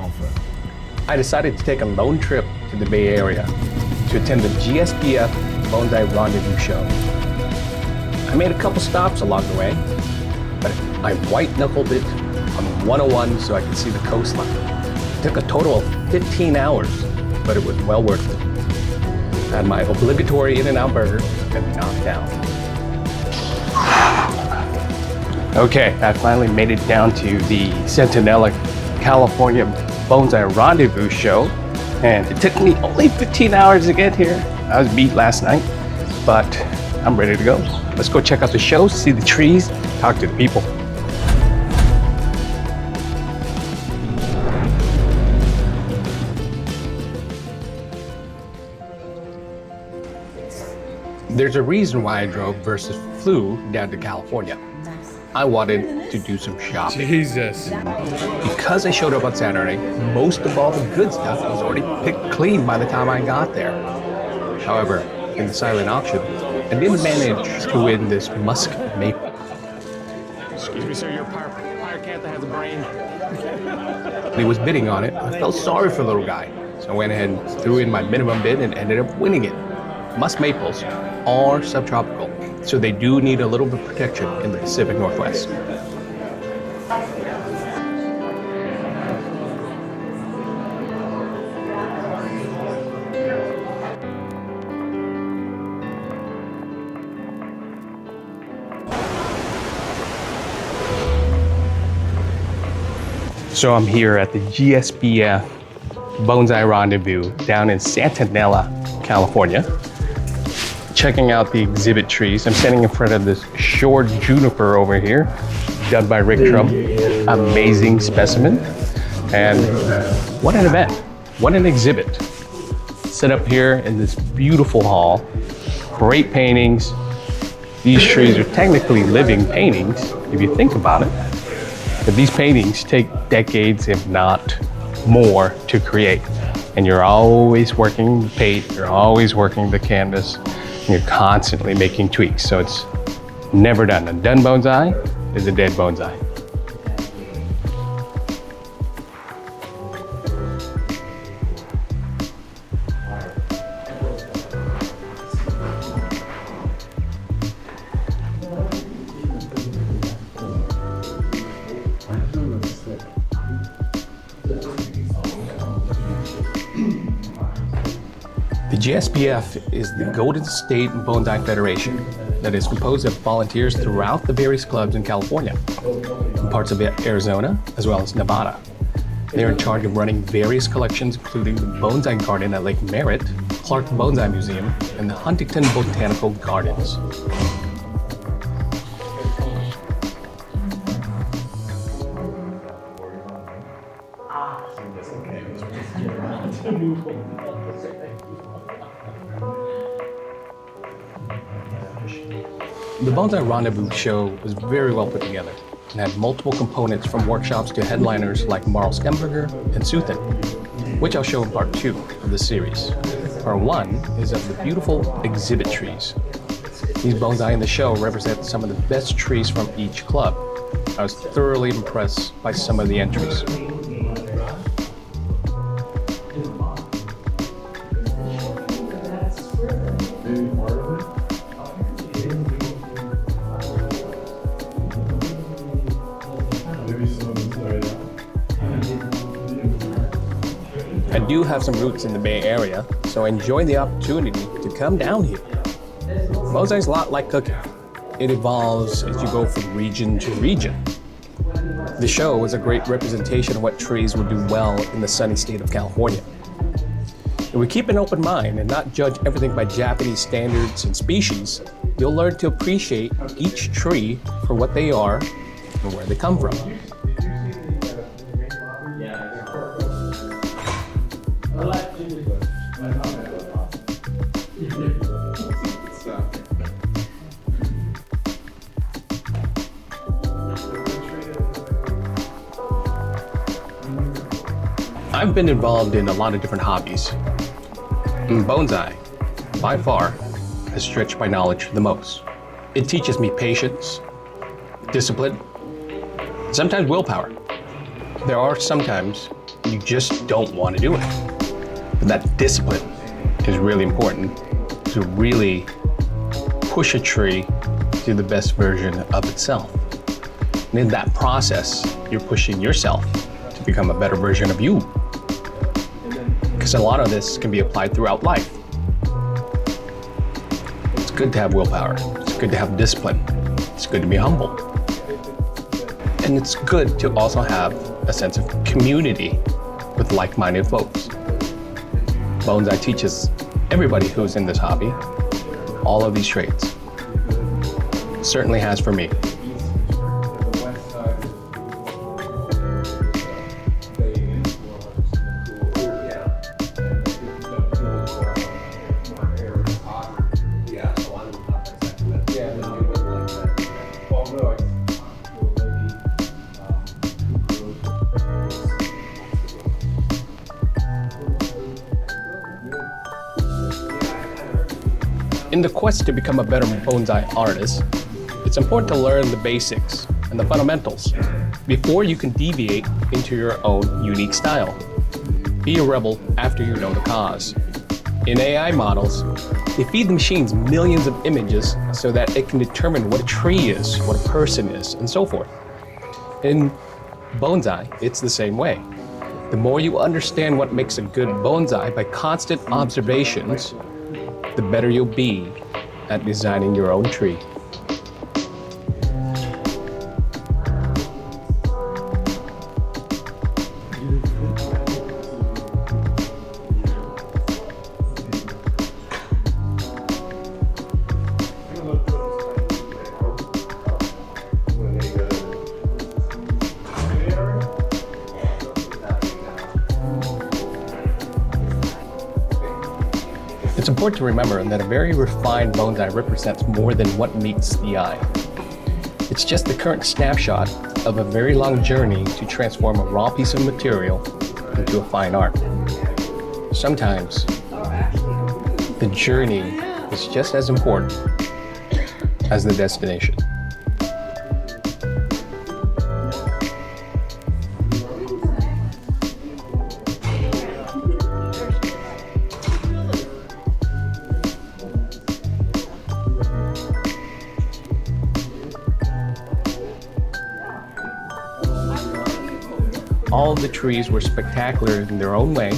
offer. I decided to take a lone trip to the Bay Area to attend the GSBF Bonsai Rendezvous show. I made a couple stops along the way, but I white-knuckled it on 101 so I could see the coastline. It took a total of 15 hours, but it was well worth it. I had my obligatory In-N-Out burger and knocked down. Okay, I finally made it down to the Centinela, California Bonsai Rendezvous show, and it took me only 15 hours to get here. I was beat last night, but I'm ready to go. Let's go check out the show, see the trees, talk to the people. There's a reason why I drove versus flew down to California. I wanted to do some shopping. Jesus. Because I showed up on Saturday, most of all the good stuff was already picked clean by the time I got there. However, in the silent auction, I did manage to win this musk maple. Excuse me, sir, you're a pirate cat that has a brain. He was bidding on it. I felt sorry for the little guy, so I went ahead and threw in my minimum bid and ended up winning it. Musk maples are subtropical, so they do need a little bit of protection in the Pacific Northwest. So I'm here at the GSBF Bonsai Rendezvous down in Centinela, California, checking out the exhibit trees. I'm standing in front of this short juniper over here, done by Rick Trump. Amazing specimen. And what an event, what an exhibit. Set up here in this beautiful hall, great paintings. These trees are technically living paintings, if you think about it. But these paintings take decades, if not more, to create. And you're always working the paint, you're always working the canvas, and you're constantly making tweaks. So it's never done. A done bonsai is a dead bonsai. The GSBF is the Golden State Bonsai Federation that is composed of volunteers throughout the various clubs in California, in parts of Arizona, as well as Nevada. They're in charge of running various collections, including the Bonsai Garden at Lake Merritt, Clark Bonsai Museum, and the Huntington Botanical Gardens. The Bonsai Rendezvous show was very well put together and had multiple components from workshops to headliners like Maruo and Suthin, which I'll show in part 2 of the series. Part 1 is of the beautiful exhibit trees. These bonsai in the show represent some of the best trees from each club. I was thoroughly impressed by some of the entries. I do have some roots in the Bay Area, so I enjoy the opportunity to come down here. Bonsai is a lot like cooking. It evolves as you go from region to region. The show is a great representation of what trees will do well in the sunny state of California. If we keep an open mind and not judge everything by Japanese standards and species, you'll learn to appreciate each tree for what they are and where they come from. I've been involved in a lot of different hobbies. Bonsai, by far, has stretched my knowledge the most. It teaches me patience, discipline, sometimes willpower. There are sometimes you just don't want to do it. But that discipline is really important to really push a tree to the best version of itself. And in that process, you're pushing yourself to become a better version of you. Because a lot of this can be applied throughout life. It's good to have willpower. It's good to have discipline. It's good to be humble. And it's good to also have a sense of community with like-minded folks. Bonsai teaches everybody who's in this hobby all of these traits. Certainly has for me. In the quest to become a better bonsai artist, it's important to learn the basics and the fundamentals before you can deviate into your own unique style. Be a rebel after you know the cause. In AI models, they feed the machines millions of images so that it can determine what a tree is, what a person is, and so forth. In bonsai, it's the same way. The more you understand what makes a good bonsai by constant observations, the better you'll be at designing your own tree. It's important to remember that a very refined bonsai represents more than what meets the eye. It's just the current snapshot of a very long journey to transform a raw piece of material into a fine art. Sometimes, the journey is just as important as the destination. All of the trees were spectacular in their own way,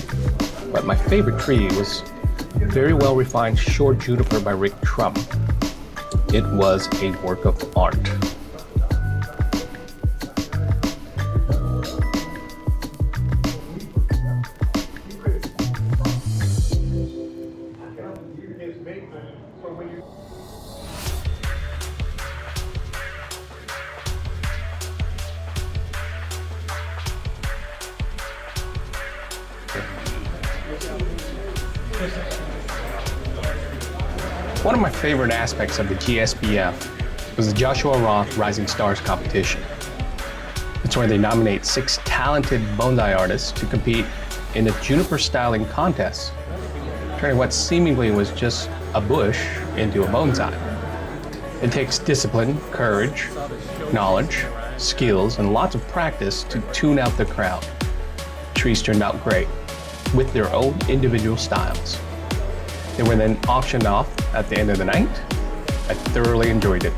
but my favorite tree was a very well-refined short juniper by Rick Trump. It was a work of art. One of my favorite aspects of the GSBF was the Joshua Roth Rising Stars competition. It's where they nominate 6 talented bonsai artists to compete in a juniper styling contest, turning what seemingly was just a bush into a bonsai. It takes discipline, courage, knowledge, skills, and lots of practice to tune out the crowd. Trees turned out great, with their own individual styles. They were then auctioned off at the end of the night. I thoroughly enjoyed it.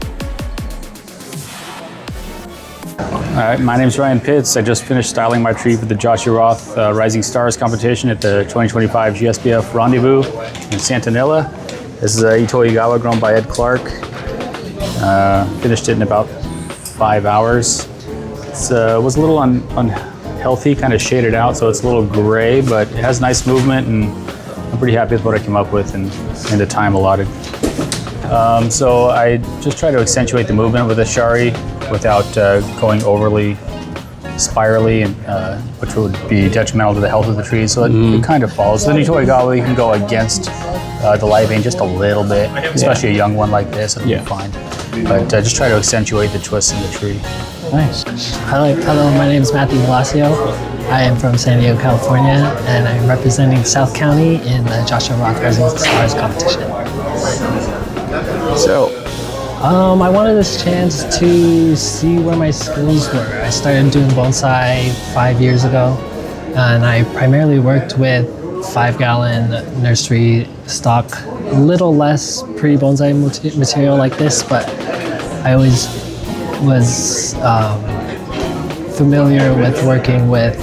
All right, my name is Ryan Pitts. I just finished styling my tree for the Joshua Roth Rising Stars competition at the 2025 GSBF Rendezvous in Santanilla. This is a Ito Igawa grown by Ed Clark. Finished it in about 5 hours. It was a little unhealthy, kind of shaded out, so it's a little gray, but it has nice movement, and I'm pretty happy with what I came up with and the time allotted. So I just try to accentuate the movement with the shari without going overly spirally, and which would be detrimental to the health of the tree. So it kind of follows. The Ito Igawa, you can go against the light vein just a little bit, especially a young one like this, it'll be fine. But just try to accentuate the twists in the tree. Nice. Hello, my name is Matthew Velasio. I am from San Diego, California, and I'm representing South County in the Joshua Roth Rising Stars competition. So, I wanted this chance to see where my skills were. I started doing bonsai 5 years ago, and I primarily worked with 5-gallon nursery stock, a little less pre-bonsai material like this, but I always was familiar with working with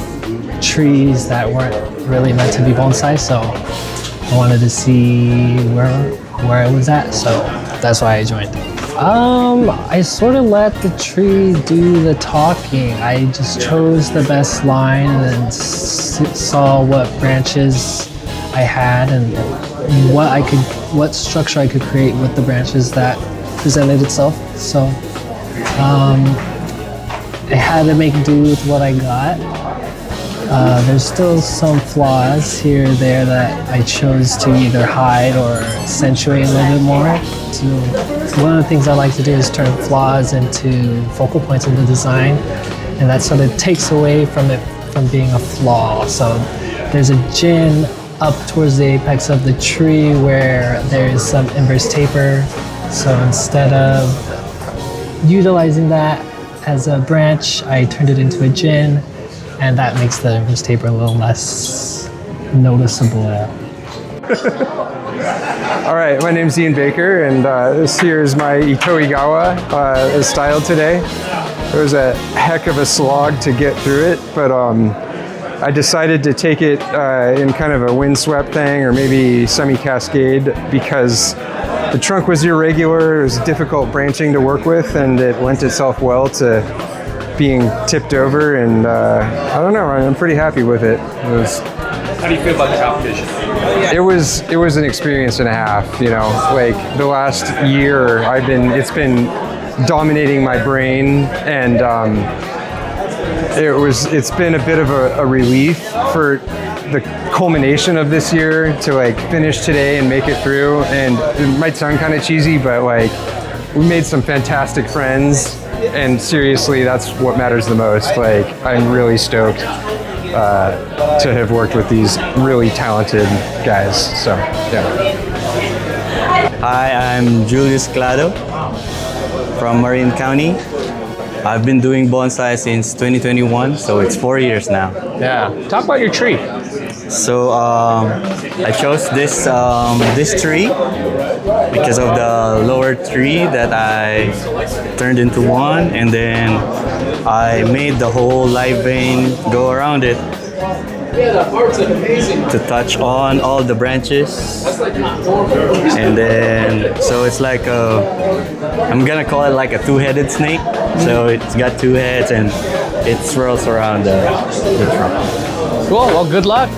trees that weren't really meant to be bonsai, so I wanted to see where it was at, so that's why I joined. I sort of let the tree do the talking. I just chose the best line and then saw what branches I had and what structure I could create with the branches that presented itself. So I had to make do with what I got. There's still some flaws here or there that I chose to either hide or accentuate a little bit more. So one of the things I like to do is turn flaws into focal points in the design, and that sort of takes away from it from being a flaw. So there's a gin up towards the apex of the tree where there is some inverse taper. So instead of utilizing that as a branch, I turned it into a gin, and that makes the inverse taper a little less noticeable. All right, my name's Ian Baker, and this here is my Itoigawa style today. It was a heck of a slog to get through it, but I decided to take it in kind of a windswept thing, or maybe semi-cascade, because the trunk was irregular, it was difficult branching to work with, and it lent itself well to being tipped over, and I don't know, I'm pretty happy with it. How do you feel about the competition? It was an experience and a half, you know, like the last year it's been dominating my brain, and it's been a bit of a relief for the culmination of this year to like finish today and make it through. And it might sound kind of cheesy, but like we made some fantastic friends, and seriously, that's what matters the most. Like, I'm really stoked to have worked with these really talented guys. So, yeah. Hi, I'm Julius Clado from Marin County. I've been doing bonsai since 2021, so it's 4 years now. Yeah. Talk about your tree. So I chose this tree because of the lower tree that I turned into one, and then I made the whole live vein go around it to touch on all the branches. And then, so it's like I'm gonna call it like a two-headed snake. So it's got two heads and it swirls around the trunk. Cool, well, good luck.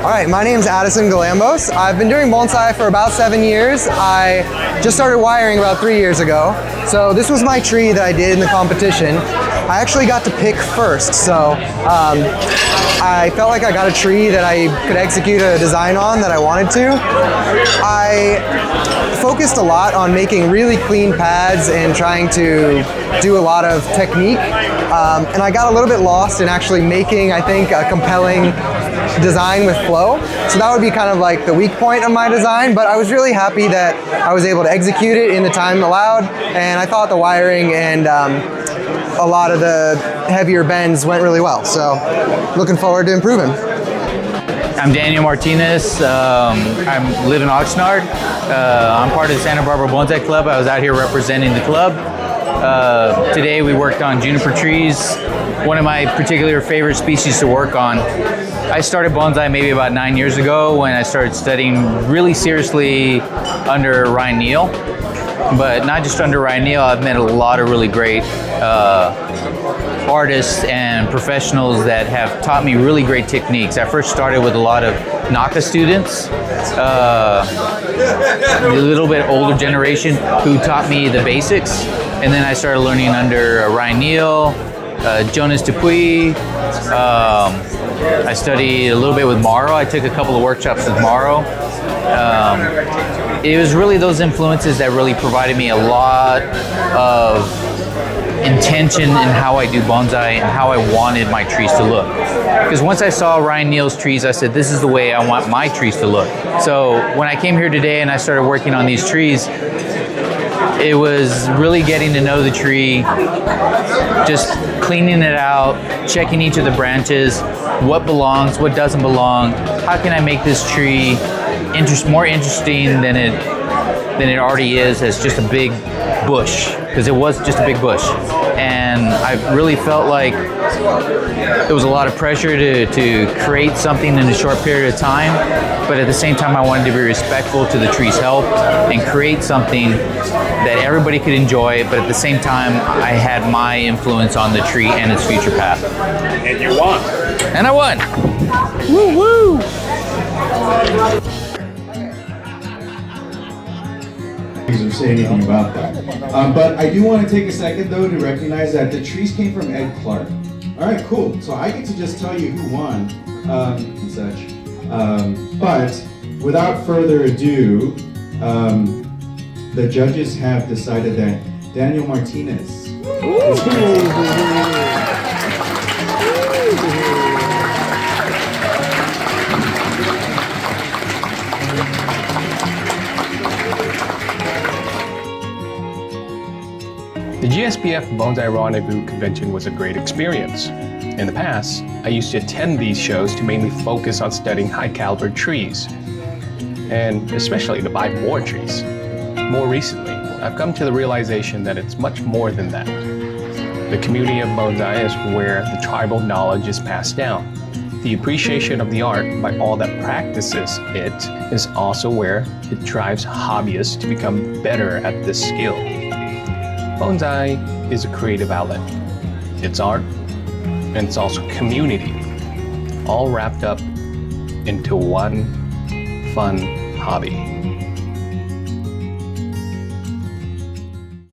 All right, my name's Addison Galambos. I've been doing bonsai for about 7 years. I just started wiring about 3 years ago. So this was my tree that I did in the competition. I actually got to pick first, so I felt like I got a tree that I could execute a design on that I wanted to. I focused a lot on making really clean pads and trying to do a lot of technique, and I got a little bit lost in actually making, I think, a compelling design with flow. So that would be kind of like the weak point of my design, but I was really happy that I was able to execute it in the time allowed, and I thought the wiring and a lot of the heavier bends went really well. So looking forward to improving. I'm Daniel Martinez. I live in Oxnard. I'm part of the Santa Barbara Bonsai Club. I was out here representing the club. Today we worked on juniper trees, one of my particular favorite species to work on. I started bonsai maybe about 9 years ago when I started studying really seriously under Ryan Neal. But not just under Ryan Neal, I've met a lot of really great artists and professionals that have taught me really great techniques. I first started with a lot of Naka students, a little bit older generation who taught me the basics. And then I started learning under Ryan Neal, Jonas Dupuy. I studied a little bit with Maruo. I took a couple of workshops with Maruo. It was really those influences that really provided me a lot of intention in how I do bonsai and how I wanted my trees to look. Because once I saw Ryan Neal's trees, I said, this is the way I want my trees to look. So when I came here today and I started working on these trees, it was really getting to know the tree, just cleaning it out, checking each of the branches, what belongs, what doesn't belong, how can I make this tree more interesting than it already is as just a big bush, because it was just a big bush. And I really felt like there was a lot of pressure to create something in a short period of time, but at the same time I wanted to be respectful to the tree's health and create something that everybody could enjoy, but at the same time I had my influence on the tree and its future path. And you won. And I won! Woo woo! Or say anything about that. But I do want to take a second though to recognize that the trees came from Ed Clark. All right, cool. So I get to just tell you who won and such. But without further ado, the judges have decided that Daniel Martinez is The GSBF Bonsai Rendezvous convention was a great experience. In the past, I used to attend these shows to mainly focus on studying high-caliber trees, and especially to buy more trees. More recently, I've come to the realization that it's much more than that. The community of bonsai is where the tribal knowledge is passed down. The appreciation of the art by all that practices it is also where it drives hobbyists to become better at this skill. Bonsai is a creative outlet. It's art, and it's also community, all wrapped up into one fun hobby.